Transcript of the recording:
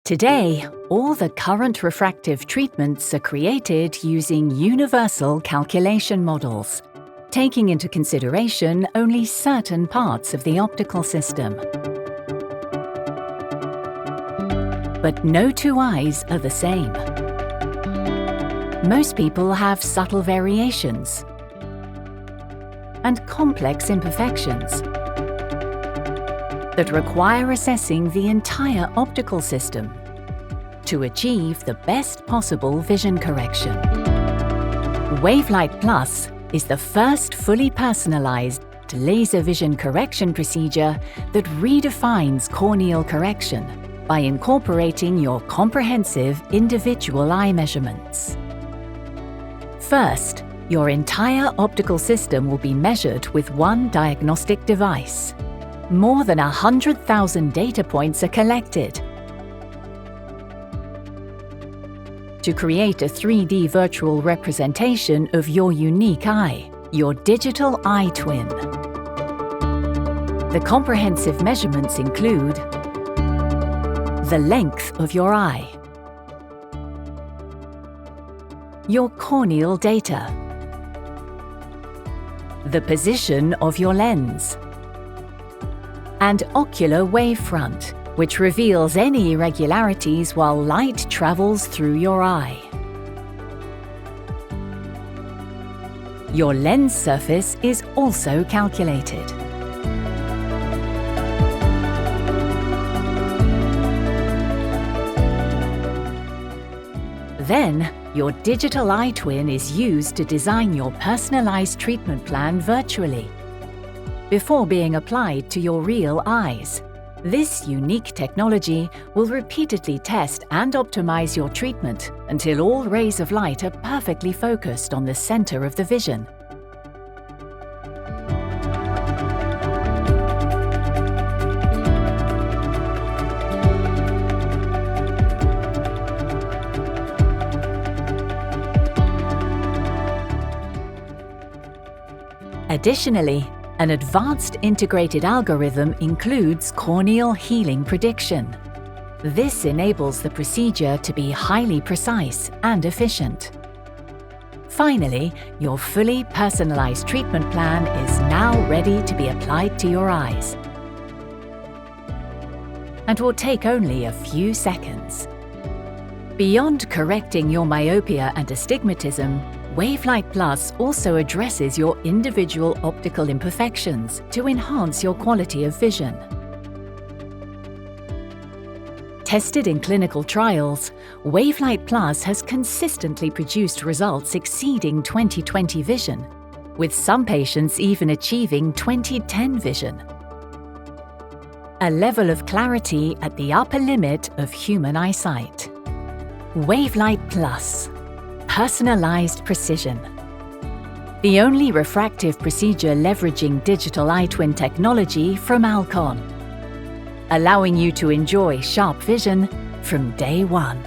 Today, all the current refractive treatments are created using universal calculation models, taking into consideration only certain parts of the optical system. But no two eyes are the same. Most people have subtle variations and complex imperfections that require assessing the entire optical system to achieve the best possible vision correction. WaveLight Plus is the first fully personalized laser vision correction procedure that redefines corneal correction by incorporating your comprehensive individual eye measurements. First, your entire optical system will be measured with one diagnostic device. More than 100,000 data points are collected to create a 3D virtual representation of your unique eye, your digital eye twin. The comprehensive measurements include the length of your eye, your corneal data, the position of your lens, and ocular wavefront, which reveals any irregularities while light travels through your eye. Your lens surface is also calculated. Then, your digital eye twin is used to design your personalized treatment plan virtually, before being applied to your real eyes. This unique technology will repeatedly test and optimize your treatment until all rays of light are perfectly focused on the center of the vision. Additionally, an advanced integrated algorithm includes corneal healing prediction. This enables the procedure to be highly precise and efficient. Finally, your fully personalized treatment plan is now ready to be applied to your eyes and will take only a few seconds. Beyond correcting your myopia and astigmatism, WaveLight Plus also addresses your individual optical imperfections to enhance your quality of vision. Tested in clinical trials, WaveLight Plus has consistently produced results exceeding 20/20 vision, with some patients even achieving 20/10 vision, a level of clarity at the upper limit of human eyesight. WaveLight Plus. Personalized precision. The only refractive procedure leveraging digital eye twin technology from Alcon, allowing you to enjoy sharp vision from day one.